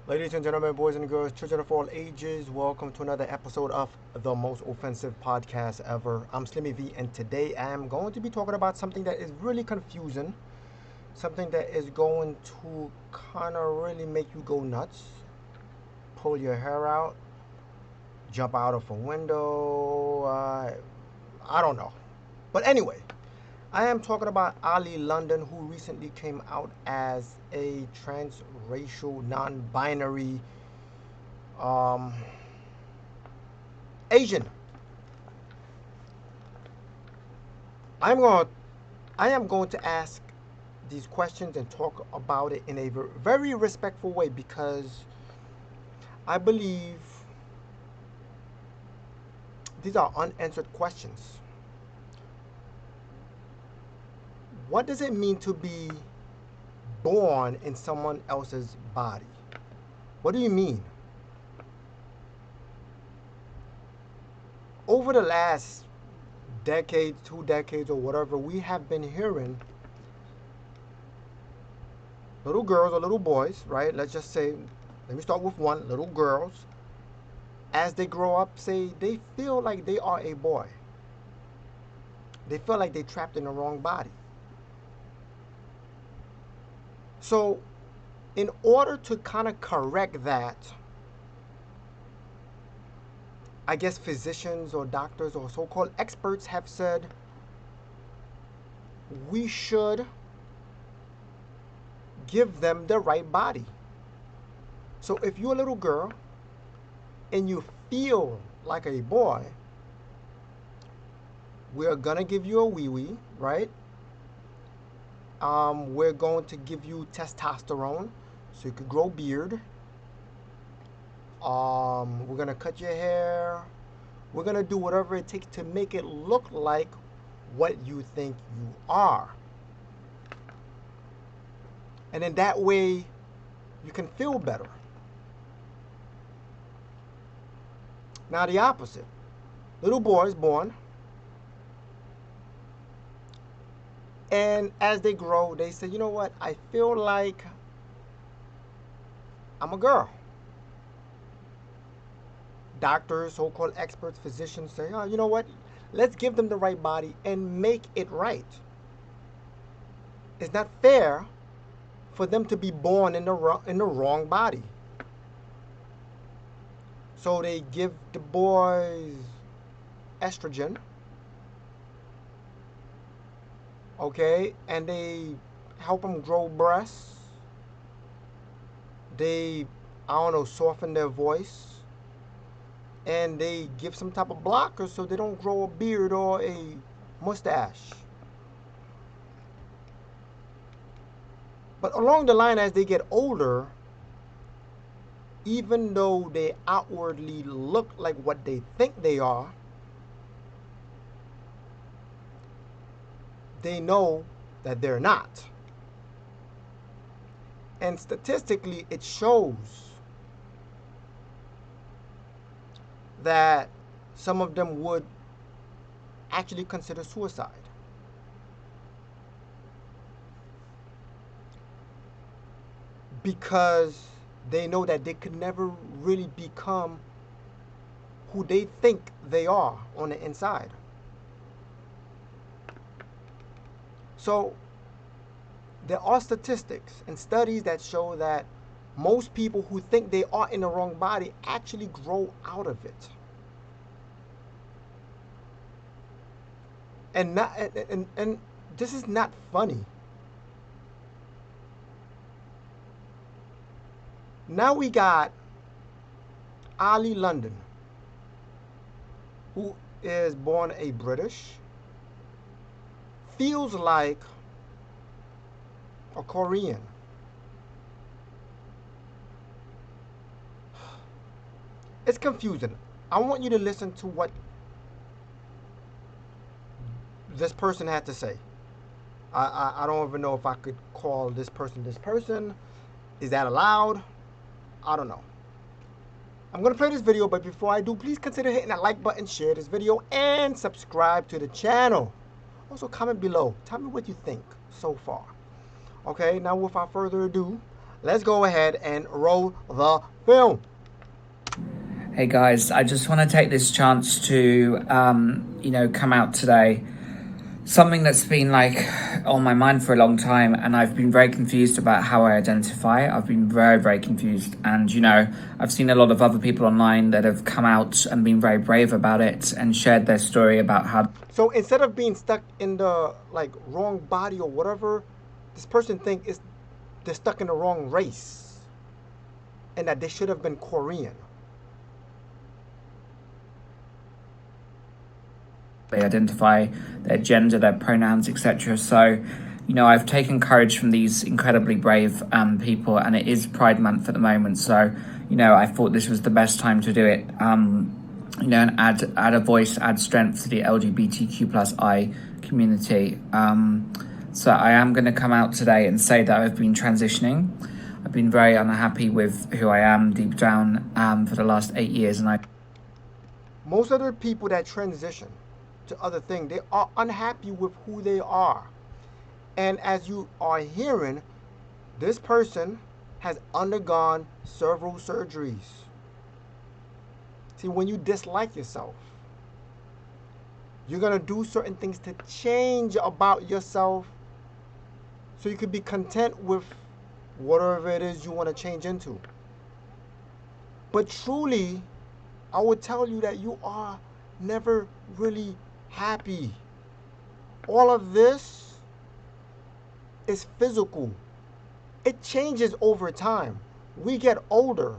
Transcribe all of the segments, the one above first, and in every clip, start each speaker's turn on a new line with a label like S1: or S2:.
S1: Ladies and gentlemen, boys and girls, children of all ages, welcome to another episode of the most offensive podcast ever. I'm Slimmy V, and today I'm going to be talking about something that is really confusing, something that is going to kind of really make you go nuts, pull your hair out, jump out of a window. I don't know. But anyway, I am talking about Ali London, who recently came out as a transracial, non-binary um, Asian. I'm going. I am going to ask these questions and talk about it in a very respectful way because I believe these are unanswered questions. What does it mean to be born in someone else's body? What do you mean? Over the last decade, 2 decades, or whatever, we have been hearing little girls or little boys, right? Let's just say, let me start with one, little girls, as they grow up, say they feel like they are a boy. They feel like they're trapped in the wrong body. So, in order to kind of correct that, I guess physicians or doctors or so called experts have said we should give them the right body. So, if you're a little girl and you feel like a boy, we're gonna give you a wee wee, right? We're going to give you testosterone so you could grow beard. We're gonna cut your hair. We're gonna do whatever it takes to make it look like what you think you are. And in that way, you can feel better. Now the opposite. Little boys born, and as they grow, they say, you know what? I feel like I'm a girl. Doctors, so-called experts, physicians say, oh, you know what? Let's give them the right body and make it right. It's not fair for them to be born in the wrong body. So they give the boys estrogen, okay, and they help them grow breasts. They, I don't know, soften their voice, and they give some type of blocker so they don't grow a beard or a mustache. But along the line, as they get older, even though they outwardly look like what they think they are, they know that they're not. And statistically, it shows that some of them would actually consider suicide. Because they know that they could never really become who they think they are on the inside. So there are statistics and studies that show that most people who think they are in the wrong body actually grow out of it. And this is not funny. Now we got Ali London, who is born a British, feels like a Korean. It's confusing. I want you to listen to what this person had to say. I don't even know if I could call this person this person. Is that allowed? I don't know. I'm going to play this video, but before I do, please consider hitting that like button, share this video, and subscribe to the channel. Also, comment below. Tell me what you think so far. Okay, now without further ado, Let's go ahead and roll the film.
S2: Hey guys, I just want to take this chance to, come out today. Something that's been like on my mind for a long time, and I've been very confused about how I identify. I've been very, very confused. And, I've seen a lot of other people online that have come out and been very brave about it and shared their story about how.
S1: So instead of being stuck in the like wrong body or whatever, this person think is they're stuck in the wrong race and that they should have been Korean.
S2: They identify their gender, their pronouns, etc. So, I've taken courage from these incredibly brave people, and it is Pride Month at the moment. So, I thought this was the best time to do it. And add a voice, add strength to the LGBTQ+I community. So I am going to come out today and say that I've been transitioning. I've been very unhappy with who I am deep down for the last 8 years, and
S1: Most other people that transition to other things, they are unhappy with who they are. And as you are hearing, this person has undergone several surgeries. See, when you dislike yourself, you're going to do certain things to change about yourself so you can be content with whatever it is you want to change into. But truly, I would tell you that you are never really happy. All of this is physical. It changes over time. We get older.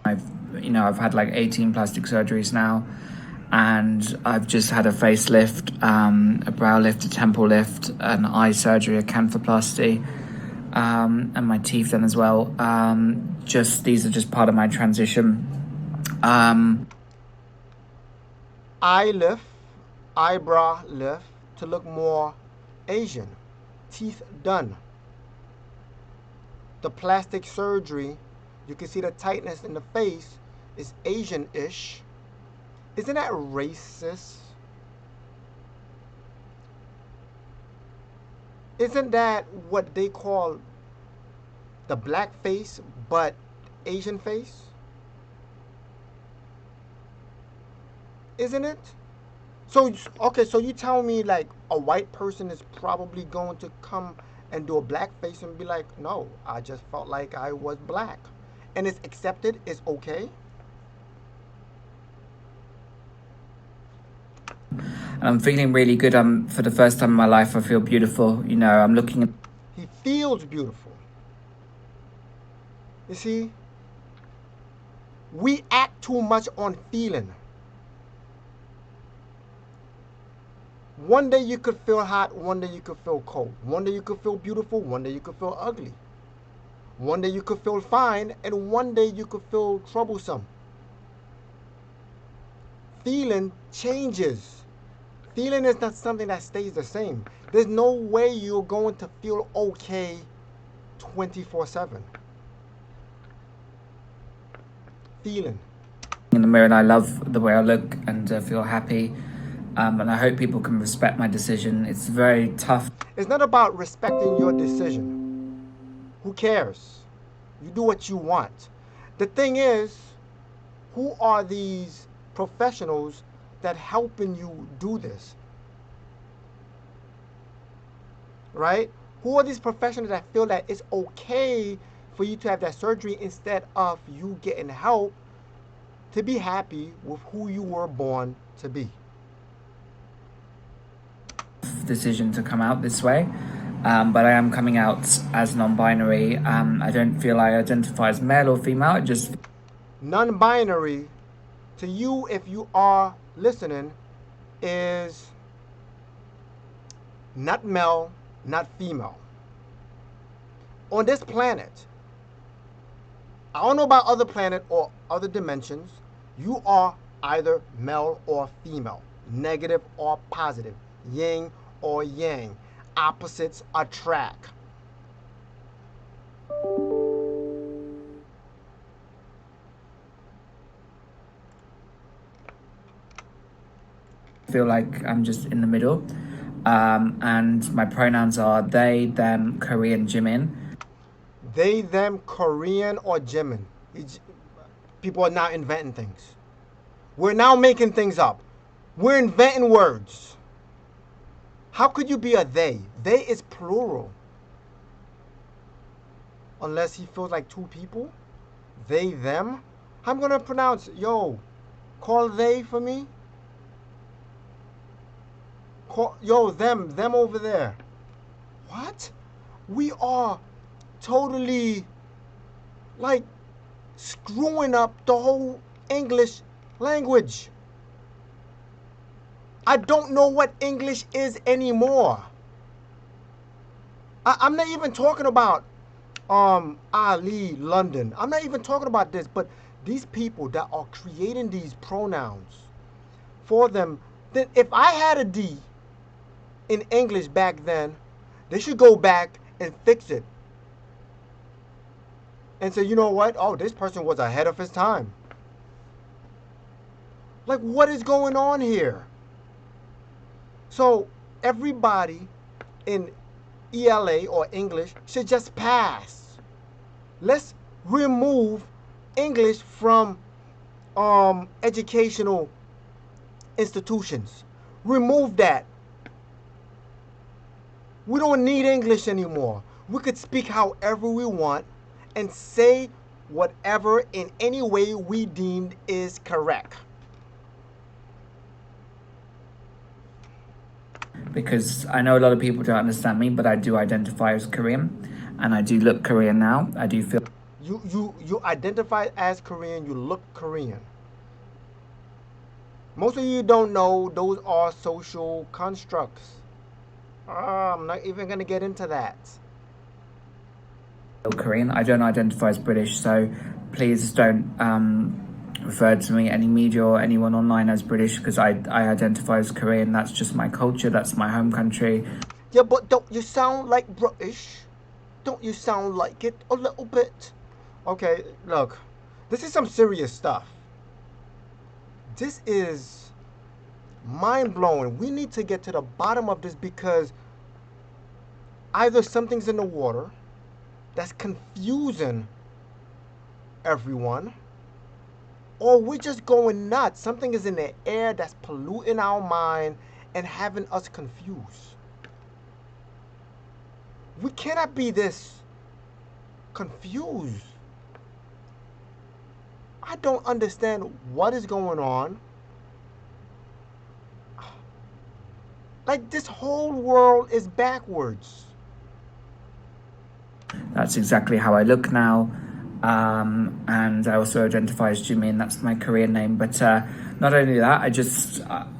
S2: I've had like 18 plastic surgeries now, and I've just had a facelift, a brow lift, a temple lift, an eye surgery, a canthoplasty, and my teeth done as well. These are just part of my transition.
S1: Eye lift, eyebrow lift to look more Asian. Teeth done. The plastic surgery, you can see the tightness in the face is Asian-ish. Isn't that racist? Isn't that what they call the black face but Asian face? Isn't it? So, okay, so you tell me like a white person is probably going to come and do a black face and be like, no, I just felt like I was black. And it's accepted, it's okay.
S2: And I'm feeling really good. For the first time in my life, I feel beautiful. I'm looking at.
S1: He feels beautiful. You see, we act too much on feeling. One day you could feel hot, one day you could feel cold. One day you could feel beautiful, one day you could feel ugly. One day you could feel fine, and one day you could feel troublesome. Feeling changes. Feeling is not something that stays the same. There's no way you're going to feel okay 24/7. Feeling.
S2: In the mirror, and I love the way I look and feel happy. And I hope people can respect my decision. It's very tough.
S1: It's not about respecting your decision. Who cares? You do what you want. The thing is, who are these professionals that helping you do this? Right? Who are these professionals that feel that it's okay for you to have that surgery instead of you getting help to be happy with who you were born to be?
S2: Decision to come out this way, but I am coming out as non-binary. I don't feel I identify as male or female. It just
S1: Non-binary to you, if you are listening, is not male, not female. On this planet, I don't know about other planet or other dimensions, you are either male or female, negative or positive, yin or yang. Opposites attract.
S2: feel like I'm just in the middle. and my pronouns are they, them, Korean, Jimin.
S1: They, them, Korean, or Jimin. People are now inventing things. We're now making things up. We're inventing words. How could you be a they? They is plural. Unless he feels like two people. They, them. I'm going to pronounce, call they for me. Call, them over there. What? We are totally like screwing up the whole English language. I don't know what English is anymore. I'm not even talking about Ali, London. I'm not even talking about this, but these people that are creating these pronouns for them, then if I had a D in English back then, they should go back and fix it. And say, you know what? Oh, this person was ahead of his time. Like, what is going on here? So, everybody in ELA or English should just pass. Let's remove English from educational institutions. Remove that. We don't need English anymore. We could speak however we want and say whatever in any way we deemed is correct.
S2: Because I know a lot of people don't understand me, but I do identify as Korean, and I do look Korean now. I do feel...
S1: You identify as Korean, you look Korean. Most of you don't know those are social constructs. I'm not even going to get into that.
S2: Korean. I don't identify as British, so please don't refer to me, any media or anyone online, as British, because I identify as Korean. That's just my culture. That's my home country.
S1: Yeah, but don't you sound like British? Don't you sound like it a little bit? Okay, look, this is some serious stuff. This is mind-blowing. We need to get to the bottom of this, because either something's in the water that's confusing everyone, or we're just going nuts. Something is in the air that's polluting our mind and having us confused. We cannot be this confused. I don't understand what is going on. Like, this whole world is backwards.
S2: That's exactly how I look now. And I also identify as Jimin. That's my Korean name. But not only that,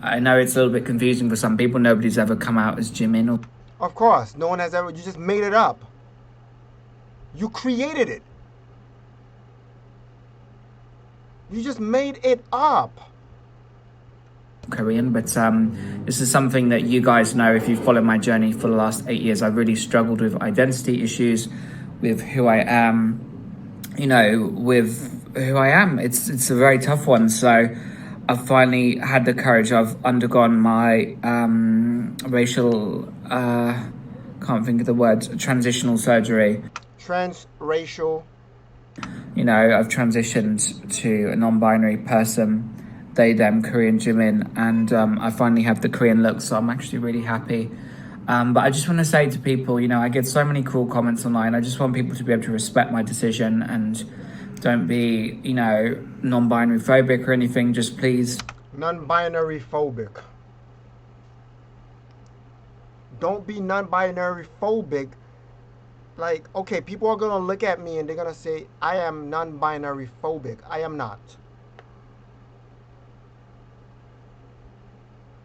S2: I know it's a little bit confusing for some people. Nobody's ever come out as Jimin.
S1: Of course, no one has ever. You just made it up. You created it. You just made it up.
S2: Korean, but this is something that you guys know if you've followed my journey for the last 8 years. I've really struggled with identity issues, with who I am, with who I am. It's a very tough one. So I've finally had the courage. I've undergone my racial, can't think of the word, transitional surgery.
S1: TransRacial.
S2: I've transitioned to a non-binary person. They, them, Korean, Jimin, and I finally have the Korean look, so I'm actually really happy. But I just want to say to people, I get so many cool comments online. I just want people to be able to respect my decision and don't be, non-binary phobic or anything. Just please.
S1: Non-binary phobic. Don't be non-binary phobic. Like, okay, people are going to look at me and they're going to say, I am non-binary phobic. I am not.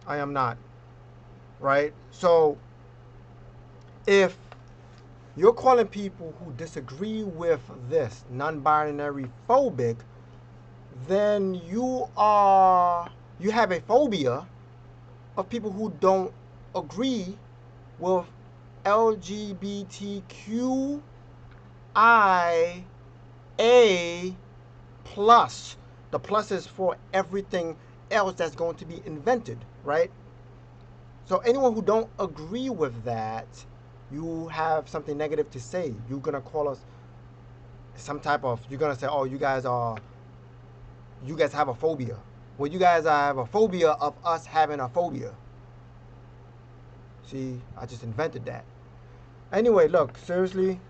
S1: I am not. Right? So, if you're calling people who disagree with this non-binary phobic, then you have a phobia of people who don't agree with LGBTQIA plus. The plus is for everything else that's going to be invented, right? So anyone who don't agree with that, you have something negative to say. You're gonna call us some type of. You're gonna say, "Oh, you guys have a phobia." Well, you guys have a phobia of us having a phobia. See, I just invented that. Anyway, look, seriously,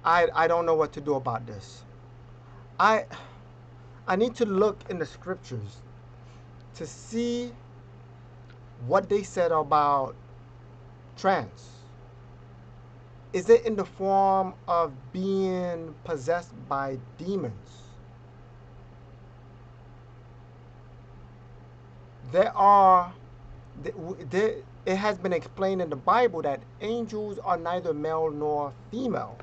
S1: I don't know what to do about this. I I need to look in the scriptures to see what they said about trans. Is it in the form of being possessed by demons? There are, there, it has been explained in the Bible that angels are neither male nor female.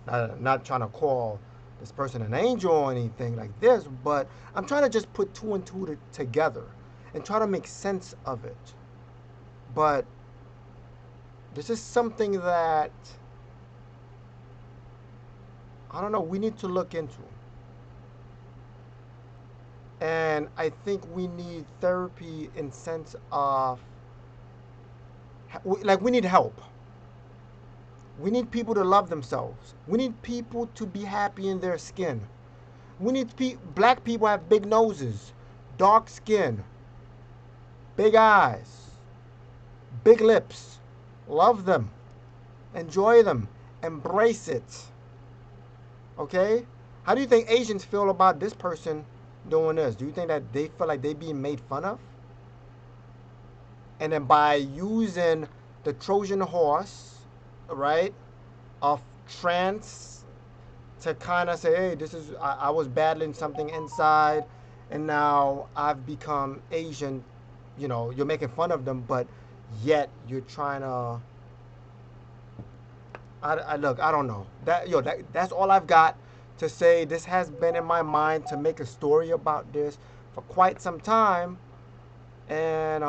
S1: Not trying to call this person an angel or anything like this, but I'm trying to just put two and two together and try to make sense of it. But this is something that, I don't know, we need to look into. And I think we need therapy in sense of, like, we need help. We need people to love themselves. We need people to be happy in their skin. We need black people have big noses, dark skin, big eyes, big lips. Love them. Enjoy them. Embrace it. Okay? How do you think Asians feel about this person doing this? Do you think that they feel like they being made fun of? And then by using the Trojan horse, right, of trans to kind of say, hey, this is, I was battling something inside and now I've become Asian. You know, you're making fun of them, but yet you're trying to, look, I don't know. That's all I've got to say. This has been in my mind to make a story about this for quite some time. And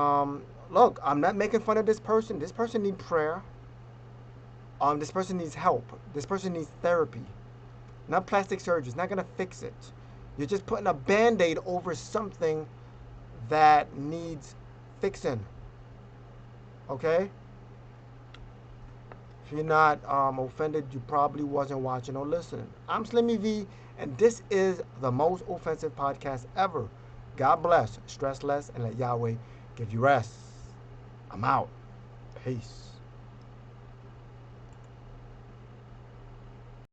S1: look, I'm not making fun of this person. This person needs prayer. This person needs help. This person needs therapy. Not plastic surgery. It's not gonna fix it. You're just putting a band-aid over something that needs fixing. Okay? If you're not offended, you probably wasn't watching or listening. I'm Slimmy V, and this is the most offensive podcast ever. God bless, stress less, and let Yahweh give you rest. I'm out. Peace.